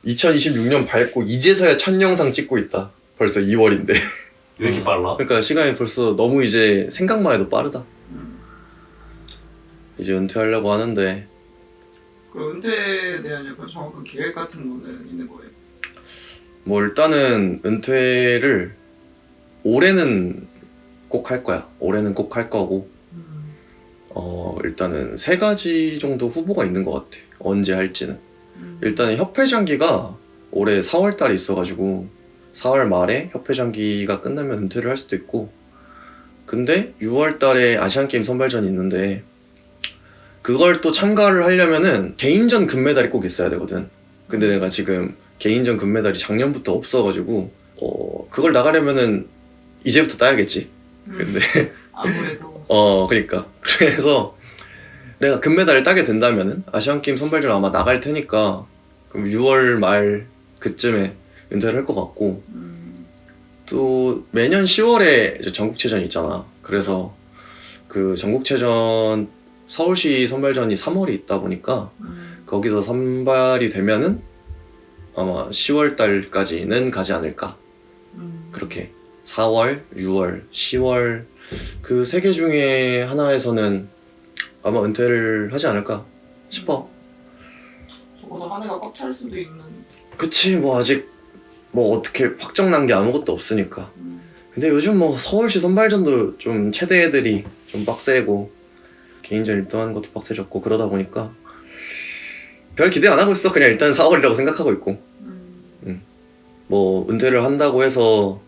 2026년 밟고 이제서야 첫 영상 찍고 있다. 벌써 2월인데. 왜 이렇게 빨라? 그러니까 시간이 벌써 너무 이제 생각만 해도 빠르다. 이제 은퇴하려고 하는데 그 은퇴에 대한 약간 정확한 계획 같은 거는 있는 거예요? 뭐 일단은 은퇴를 올해는 꼭 할 거야. 올해는 꼭 할 거고 일단은 3가지 정도 후보가 있는 것 같아. 언제 할지는. 일단은 협회 장기가 올해 4월 달에 있어가지고 4월 말에 협회 장기가 끝나면 은퇴를 할 수도 있고, 근데 6월 달에 아시안게임 선발전이 있는데 그걸 또 참가를 하려면은 개인전 금메달이 꼭 있어야 되거든. 근데 내가 지금 개인전 금메달이 작년부터 없어가지고 그걸 나가려면은 이제부터 따야겠지. 근데 아무래도 그러니까 그래서 내가 금메달을 따게 된다면은 아시안게임 선발전 아마 나갈 테니까 그럼 6월 말 그쯤에 은퇴를 할 것 같고, 또 매년 10월에 이제 전국체전이 있잖아. 그래서 그 전국체전 서울시 선발전이 3월에 있다 보니까 거기서 선발이 되면은 아마 10월 달까지는 가지 않을까. 그렇게 4월, 6월, 10월 그 3개 중에 하나에서는 아마 은퇴를 하지 않을까 싶어. 적어도 한 해가 꽉 찰 수도 있는. 그치, 뭐 아직 뭐 어떻게 확정난 게 아무것도 없으니까. 근데 요즘 뭐 서울시 선발전도 좀 체대 애들이 좀 빡세고 개인전 1등하는 것도 빡세졌고 그러다 보니까 별 기대 안 하고 있어. 그냥 일단 4월이라고 생각하고 있고. 뭐 은퇴를 한다고 해서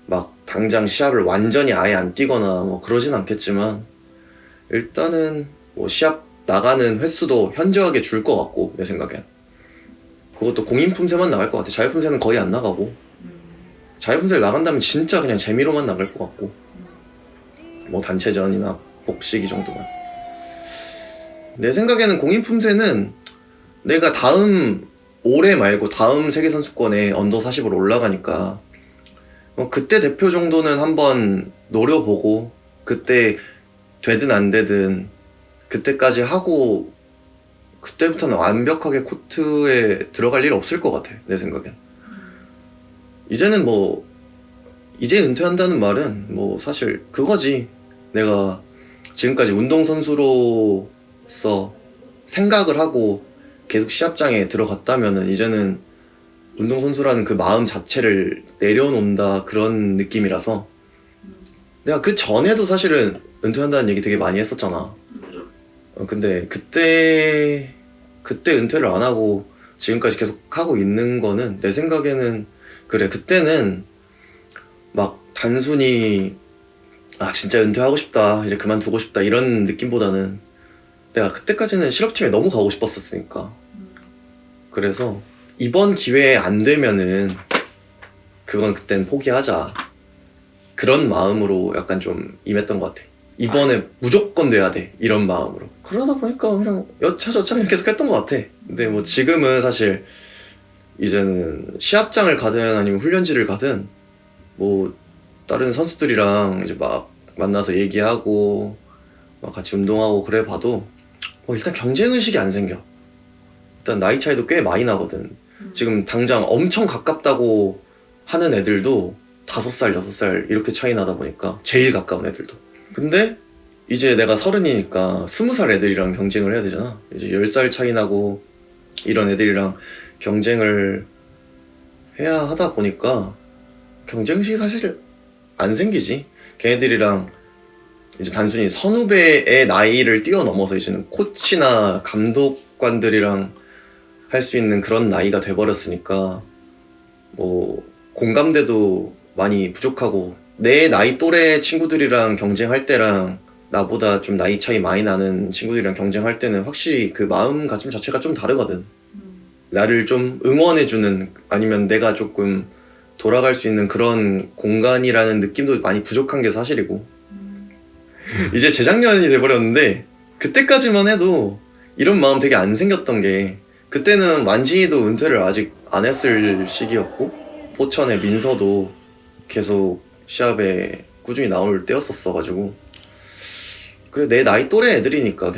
막 당장 시합을 완전히 아예 안 뛰거나 뭐 그러진 않겠지만 일단은 뭐 시합 나가는 횟수도 현저하게 줄 것 같고, 내 생각엔. 그것도 공인 품새만 나갈 것 같아. 자유 품새는 거의 안 나가고, 자유 품새를 나간다면 진짜 그냥 재미로만 나갈 것 같고, 뭐 단체전이나 복식이 정도만. 내 생각에는 공인 품새는 내가 올해 말고 다음 세계선수권에 언더 40으로 올라가니까 그때 대표 정도는 한번 노려보고, 그때 되든 안 되든 그때까지 하고 그때부터는 완벽하게 코트에 들어갈 일 없을 것 같아, 내 생각엔. 이제는 뭐 이제 은퇴한다는 말은 뭐 사실 그거지. 내가 지금까지 운동선수로서 생각을 하고 계속 시합장에 들어갔다면은 이제는 운동선수라는 그 마음 자체를 내려놓는다, 그런 느낌이라서. 내가 그 전에도 사실은 은퇴한다는 얘기 되게 많이 했었잖아. 근데 그때 은퇴를 안 하고 지금까지 계속 하고 있는 거는 내 생각에는, 그래, 그때는 막 단순히 진짜 은퇴하고 싶다, 이제 그만두고 싶다 이런 느낌보다는 내가 그때까지는 실업팀에 너무 가고 싶었으니까. 그래서 이번 기회에 안 되면은 그건 그땐 포기하자, 그런 마음으로 약간 좀 임했던 것 같아. 이번에 무조건 돼야 돼, 이런 마음으로. 그러다 보니까 그냥 여차저차 그냥 계속 했던 것 같아. 근데 뭐 지금은 사실 이제는 시합장을 가든 아니면 훈련지를 가든 뭐 다른 선수들이랑 이제 막 만나서 얘기하고 막 같이 운동하고 그래 봐도 일단 경쟁의식이 안 생겨. 일단 나이 차이도 꽤 많이 나거든. 지금 당장 엄청 가깝다고 하는 애들도 5살, 6살 이렇게 차이 나다 보니까, 제일 가까운 애들도. 근데 이제 내가 30이니까 20살 애들이랑 경쟁을 해야 되잖아. 이제 10살 차이 나고 이런 애들이랑 경쟁을 해야 하다 보니까 경쟁의식이 사실 안 생기지. 걔네들이랑 이제 단순히 선후배의 나이를 뛰어넘어서 이제는 코치나 감독관들이랑 할 수 있는 그런 나이가 돼버렸으니까 뭐 공감대도 많이 부족하고, 내 나이 또래 친구들이랑 경쟁할 때랑 나보다 좀 나이 차이 많이 나는 친구들이랑 경쟁할 때는 확실히 그 마음가짐 자체가 좀 다르거든. 나를 좀 응원해주는, 아니면 내가 조금 돌아갈 수 있는 그런 공간이라는 느낌도 많이 부족한 게 사실이고. 이제 재작년이 돼버렸는데 그때까지만 해도 이런 마음 되게 안 생겼던 게, 그때는 완진이도 은퇴를 아직 안 했을 시기였고 포천의 민서도 계속 시합에 꾸준히 나올 때였었어가지고. 그래, 내 나이 또래 애들이니까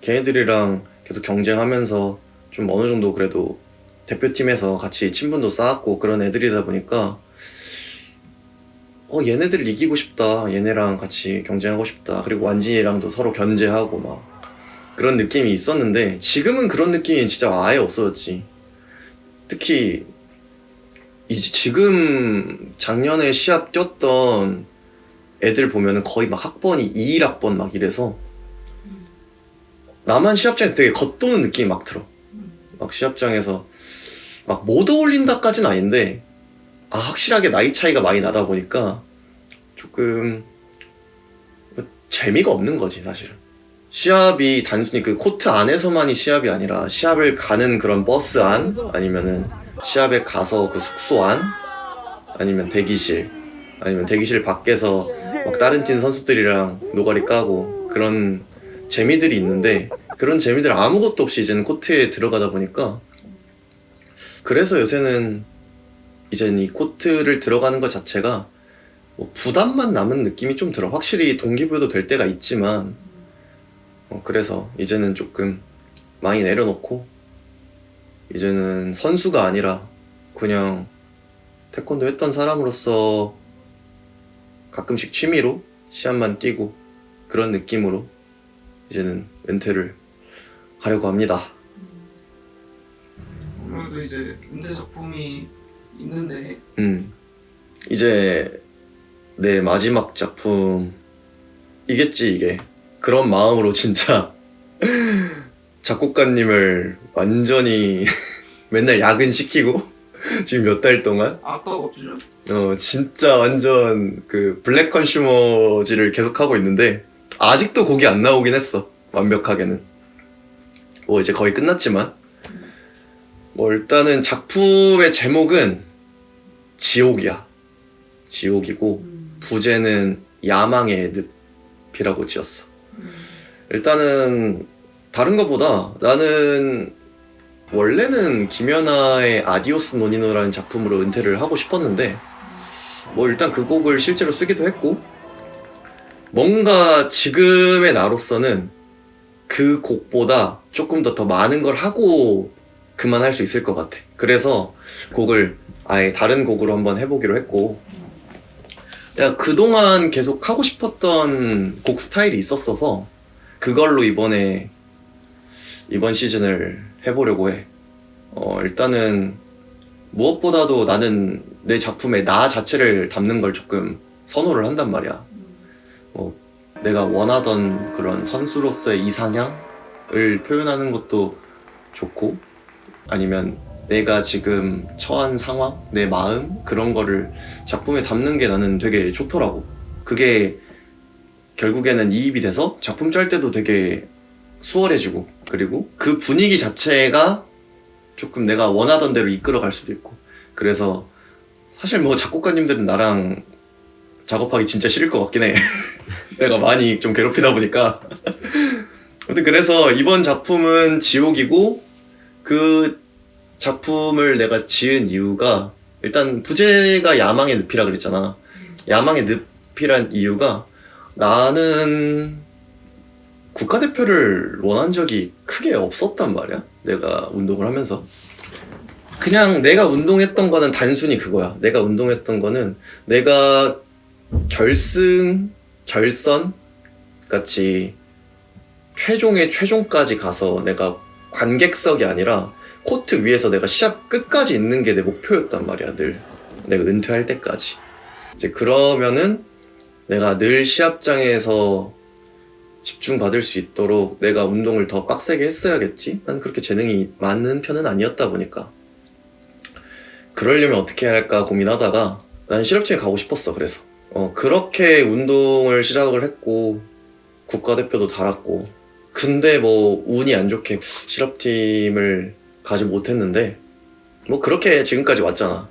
걔네들이랑 계속 경쟁하면서 좀 어느 정도 그래도 대표팀에서 같이 친분도 쌓았고 그런 애들이다 보니까 얘네들을 이기고 싶다, 얘네랑 같이 경쟁하고 싶다, 그리고 완진이랑도 서로 견제하고 막 그런 느낌이 있었는데 지금은 그런 느낌이 진짜 아예 없어졌지. 특히 이제 지금 작년에 시합 뛰었던 애들 보면은 거의 막 학번이 21학번 막 이래서 나만 시합장에서 되게 겉도는 느낌이 막 들어. 막 시합장에서 막 못 어울린다까진 아닌데 확실하게 나이 차이가 많이 나다 보니까 조금 재미가 없는 거지 사실은. 시합이 단순히 그 코트 안에서만이 시합이 아니라 시합을 가는 그런 버스 안, 아니면은 시합에 가서 그 숙소 안, 아니면 대기실, 아니면 대기실 밖에서 막 다른 팀 선수들이랑 노가리 까고 그런 재미들이 있는데 그런 재미들 아무것도 없이 이제는 코트에 들어가다 보니까 그래서 요새는 이제는 이 코트를 들어가는 것 자체가 뭐 부담만 남은 느낌이 좀 들어. 확실히 동기부여도 될 때가 있지만 그래서 이제는 조금 많이 내려놓고 이제는 선수가 아니라 그냥 태권도 했던 사람으로서 가끔씩 취미로 시합만 뛰고 그런 느낌으로 이제는 은퇴를 하려고 합니다. 아무래도 이제 은퇴 작품이 있는데 이제 내 마지막 작품이겠지 이게. 그런 마음으로 진짜 작곡가님을 완전히 맨날 야근시키고 지금 몇 달 동안 악덕 업주죠? 진짜 완전 그 블랙 컨슈머지를 계속 하고 있는데 아직도 곡이 안 나오긴 했어. 완벽하게는 뭐 이제 거의 끝났지만 뭐 일단은 작품의 제목은 지옥이야. 지옥이고 부제는 야망의 늪이라고 지었어. 일단은 다른 거보다 나는 원래는 김연아의 아디오스 노니노라는 작품으로 은퇴를 하고 싶었는데 뭐 일단 그 곡을 실제로 쓰기도 했고 뭔가 지금의 나로서는 그 곡보다 조금 더 많은 걸 하고 그만할 수 있을 것 같아. 그래서 곡을 아예 다른 곡으로 한번 해보기로 했고 내가 그동안 계속 하고 싶었던 곡 스타일이 있었어서 그걸로 이번 시즌을 해보려고 해. 일단은 무엇보다도 나는 내 작품에 나 자체를 담는 걸 조금 선호를 한단 말이야. 내가 원하던 그런 선수로서의 이상향을 표현하는 것도 좋고 아니면 내가 지금 처한 상황, 내 마음 그런 거를 작품에 담는 게 나는 되게 좋더라고. 그게 결국에는 이입이 돼서 작품 짤 때도 되게 수월해지고 그리고 그 분위기 자체가 조금 내가 원하던 대로 이끌어갈 수도 있고 그래서 사실 뭐 작곡가님들은 나랑 작업하기 진짜 싫을 것 같긴 해. 내가 많이 좀 괴롭히다 보니까. 아무튼 그래서 이번 작품은 지옥이고 그 작품을 내가 지은 이유가 일단 부제가 야망의 늪이라 그랬잖아. 야망의 늪이란 이유가 나는 국가대표를 원한 적이 크게 없었단 말이야. 내가 운동을 하면서 그냥 내가 운동했던 거는 단순히 그거야. 내가 운동했던 거는 내가 결승, 결선 같이 최종의 최종까지 가서 내가 관객석이 아니라 코트 위에서 내가 시합 끝까지 있는 게 내 목표였단 말이야. 늘 내가 은퇴할 때까지. 이제 그러면은 내가 늘 시합장에서 집중받을 수 있도록 내가 운동을 더 빡세게 했어야겠지? 난 그렇게 재능이 많은 편은 아니었다 보니까 그러려면 어떻게 해야 할까 고민하다가 난 실업팀에 가고 싶었어. 그래서 그렇게 운동을 시작을 했고 국가대표도 달았고 근데 뭐 운이 안 좋게 실업팀을 가지 못했는데 뭐 그렇게 지금까지 왔잖아.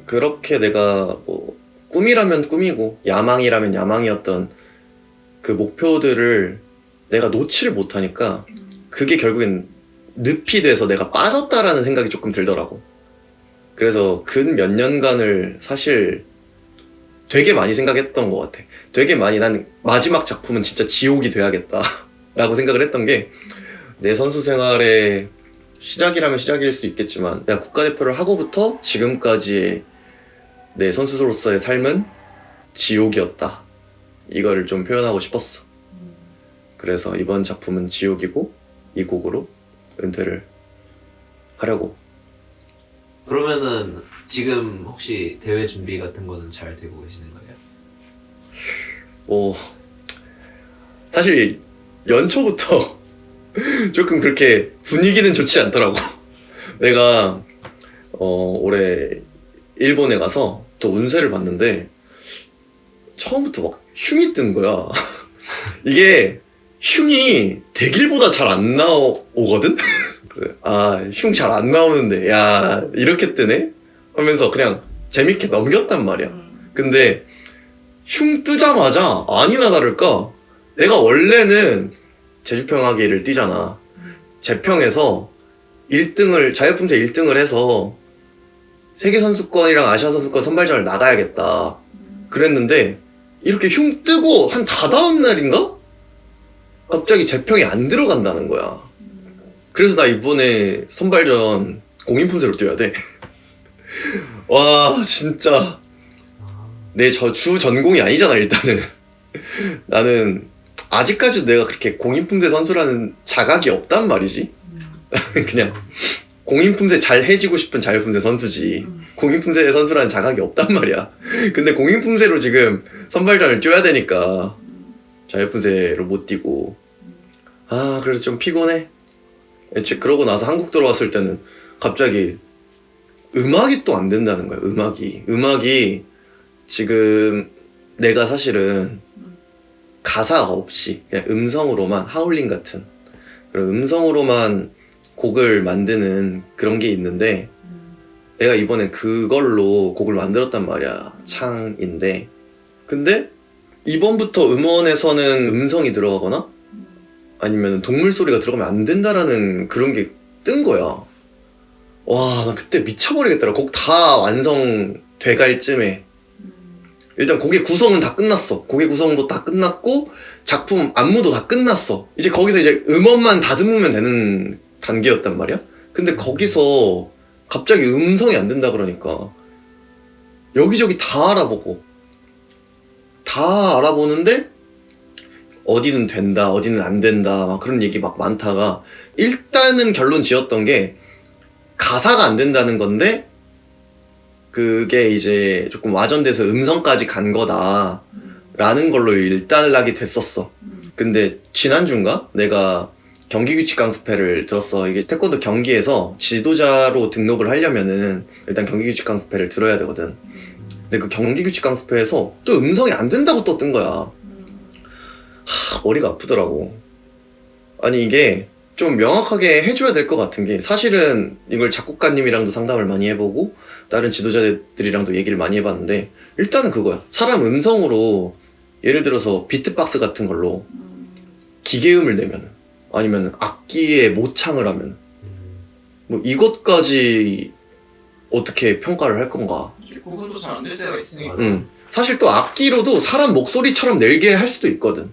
그렇게 내가 뭐 꿈이라면 꿈이고 야망이라면 야망이었던 그 목표들을 내가 놓지를 못하니까 그게 결국엔 늪이 돼서 내가 빠졌다라는 생각이 조금 들더라고. 그래서 근 몇 년간을 사실 되게 많이 생각했던 것 같아. 되게 많이 난 마지막 작품은 진짜 지옥이 돼야겠다 라고 생각을 했던 게 내 선수 생활에 시작이라면 시작일 수 있겠지만 내가 국가대표를 하고부터 지금까지의 내 선수로서의 삶은 지옥이었다. 이거를 좀 표현하고 싶었어. 그래서 이번 작품은 지옥이고 이 곡으로 은퇴를 하려고. 그러면은 지금 혹시 대회 준비 같은 거는 잘 되고 계시는 거예요? 뭐 사실 연초부터 조금 그렇게 분위기는 좋지 않더라고. 내가 올해 일본에 가서 또 운세를 봤는데 처음부터 막 흉이 뜬 거야. 이게 흉이 대길보다 잘 안 나오거든? 그래. 아, 흉 잘 안 나오는데 야 이렇게 뜨네? 하면서 그냥 재밌게 넘겼단 말이야. 근데 흉 뜨자마자 아니나 다를까 내가 원래는 제주평화기를 뛰잖아. 제평에서 1등을 자유품새 1등을 해서 세계선수권이랑 아시아선수권 선발전을 나가야겠다 그랬는데 이렇게 흉 뜨고 한 다다음 날인가? 갑자기 제평이 안 들어간다는 거야. 그래서 나 이번에 선발전 공인품새로 뛰어야 돼. 와 진짜 내 주 전공이 아니잖아 일단은. 나는 아직까지도 내가 그렇게 공인품새 선수라는 자각이 없단 말이지. 그냥 공인품새 잘 해지고 싶은 자유품새 선수지 공인품새 선수라는 자각이 없단 말이야. 근데 공인품새로 지금 선발전을 뛰어야 되니까 자유품새로 못 뛰고 그래서 좀 피곤해. 애초에 그러고 나서 한국 들어왔을 때는 갑자기 음악이 또 안 된다는 거야. 음악이 지금 내가 사실은 가사가 없이 그냥 음성으로만 하울링 같은 그런 음성으로만 곡을 만드는 그런 게 있는데 내가 이번엔 그걸로 곡을 만들었단 말이야. 창인데 근데 이번부터 음원에서는 음성이 들어가거나 아니면 동물 소리가 들어가면 안 된다라는 그런 게 뜬 거야. 와, 나 그때 미쳐버리겠더라. 곡 다 완성돼갈 쯤에 일단 곡의 구성은 다 끝났어. 곡의 구성도 다 끝났고 작품 안무도 다 끝났어. 이제 거기서 이제 음원만 다듬으면 되는 단계였단 말이야. 근데 거기서 갑자기 음성이 안 된다 그러니까 여기저기 다 알아보는데 어디는 된다 어디는 안 된다 막 그런 얘기 막 많다가 일단은 결론 지었던 게 가사가 안 된다는 건데 그게 이제 조금 와전돼서 음성까지 간 거다 라는 걸로 일단락이 됐었어. 근데 지난주인가 내가 경기규칙 강습회를 들었어. 이게 태권도 경기에서 지도자로 등록을 하려면은 일단 경기규칙 강습회를 들어야 되거든. 근데 그 경기규칙 강습회에서 또 음성이 안 된다고 또 뜬 거야. 머리가 아프더라고. 아니 이게 좀 명확하게 해줘야 될 것 같은 게 사실은 이걸 작곡가님이랑도 상담을 많이 해보고 다른 지도자들이랑도 얘기를 많이 해봤는데 일단은 그거야. 사람 음성으로 예를 들어서 비트박스 같은 걸로 기계음을 내면 아니면 악기에 모창을 하면 뭐 이것까지 어떻게 평가를 할 건가. 구분도 잘 안 될 때가 있으니까. 사실 또 악기로도 사람 목소리처럼 내게 할 수도 있거든.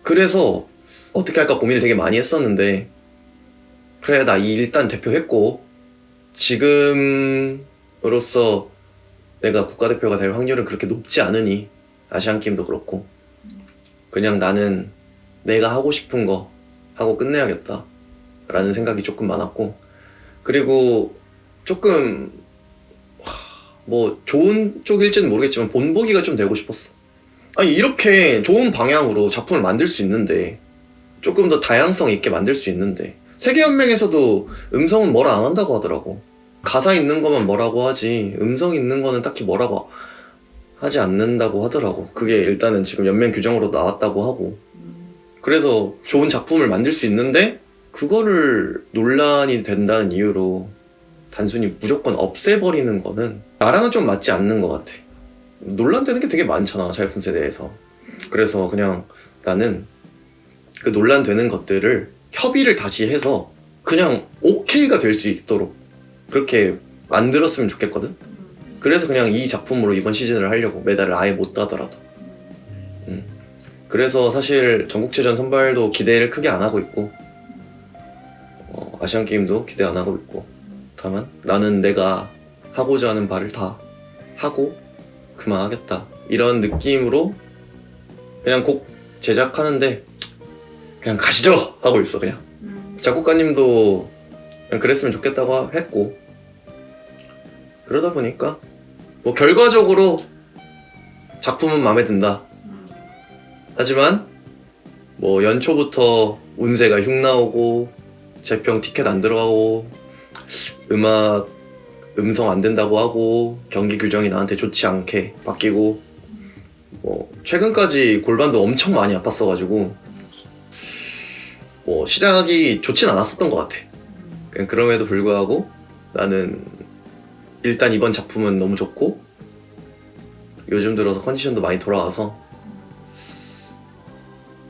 그래서 어떻게 할까 고민을 되게 많이 했었는데 그래 나 일단 대표했고 지금으로서 내가 국가대표가 될 확률은 그렇게 높지 않으니 아시안게임도 그렇고 그냥 나는 내가 하고 싶은 거 하고 끝내야겠다 라는 생각이 조금 많았고 그리고 조금 뭐 좋은 쪽일지는 모르겠지만 본보기가 좀 되고 싶었어. 아니 이렇게 좋은 방향으로 작품을 만들 수 있는데 조금 더 다양성 있게 만들 수 있는데 세계연맹에서도 음성은 뭐라 안 한다고 하더라고. 가사 있는 것만 뭐라고 하지 음성 있는 거는 딱히 뭐라고 하지 않는다고 하더라고. 그게 일단은 지금 연맹 규정으로 나왔다고 하고 그래서 좋은 작품을 만들 수 있는데 그거를 논란이 된다는 이유로 단순히 무조건 없애버리는 거는 나랑은 좀 맞지 않는 것 같아. 논란되는 게 되게 많잖아 자유품새 내에서. 그래서 그냥 나는 그 논란되는 것들을 협의를 다시 해서 그냥 오케이가 될 수 있도록 그렇게 만들었으면 좋겠거든. 그래서 그냥 이 작품으로 이번 시즌을 하려고 메달을 아예 못 따더라도. 그래서 사실 전국체전 선발도 기대를 크게 안 하고 있고 아시안 게임도 기대 안 하고 있고, 다만 나는 내가 하고자 하는 바를 다 하고 그만하겠다 이런 느낌으로 그냥 곡 제작하는데 그냥 가시죠 하고 있어. 그냥 작곡가님도 그냥 그랬으면 좋겠다고 했고, 그러다 보니까 뭐 결과적으로 작품은 마음에 든다. 하지만 뭐 연초부터 운세가 흉 나오고 재평 티켓 안 들어가고 음악 음성 안 된다고 하고 경기 규정이 나한테 좋지 않게 바뀌고, 뭐 최근까지 골반도 엄청 많이 아팠어가지고 뭐 시작이 좋진 않았었던 것 같아. 그냥 그럼에도 불구하고 나는 일단 이번 작품은 너무 좋고 요즘 들어서 컨디션도 많이 돌아와서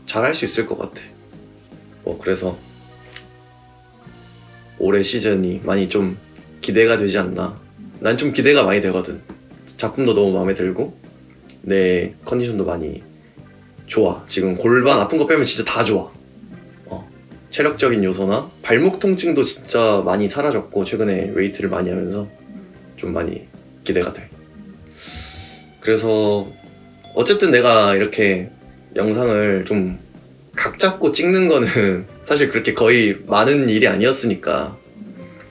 잘할 수 있을 것 같아. 뭐 그래서 올해 시즌이 많이 좀 기대가 되지 않나. 난 좀 기대가 많이 되거든. 작품도 너무 마음에 들고 내 컨디션도 많이 좋아. 지금 골반 아픈 거 빼면 진짜 다 좋아. 체력적인 요소나 발목 통증도 진짜 많이 사라졌고, 최근에 웨이트를 많이 하면서 좀 많이 기대가 돼. 그래서 어쨌든 내가 이렇게 영상을 좀 각 잡고 찍는 거는 사실 그렇게 거의 많은 일이 아니었으니까,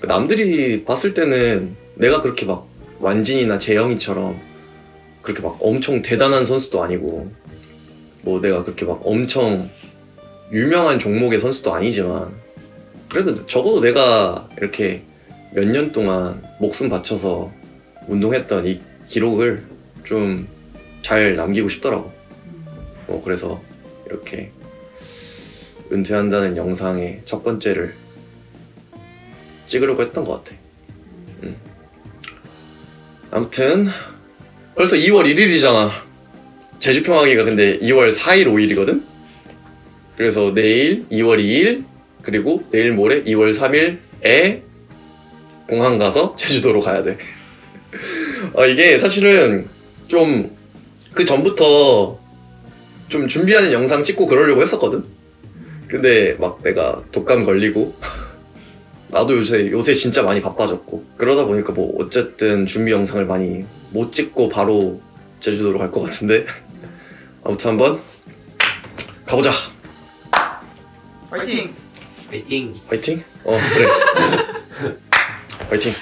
남들이 봤을 때는 내가 그렇게 막 완진이나 재영이처럼 그렇게 막 엄청 대단한 선수도 아니고, 뭐 내가 그렇게 막 엄청 유명한 종목의 선수도 아니지만, 그래도 적어도 내가 이렇게 몇 년 동안 목숨 바쳐서 운동했던 이 기록을 좀 잘 남기고 싶더라고. 그래서 이렇게 은퇴한다는 영상의 첫 번째를 찍으려고 했던 것 같아. 아무튼 벌써 2월 1일이잖아. 제주평화기가 근데 2월 4일 5일이거든? 그래서 내일 2월 2일 그리고 내일 모레 2월 3일에 공항 가서 제주도로 가야 돼. 이게 사실은 좀 그 전부터 좀 준비하는 영상 찍고 그러려고 했었거든? 근데 막 내가 독감 걸리고 나도 요새 진짜 많이 바빠졌고, 그러다 보니까 뭐 어쨌든 준비 영상을 많이 못 찍고 바로 제주도로 갈 것 같은데 아무튼 한번 가보자. 파이팅! 파이팅! 화이팅? 그래. 화이팅.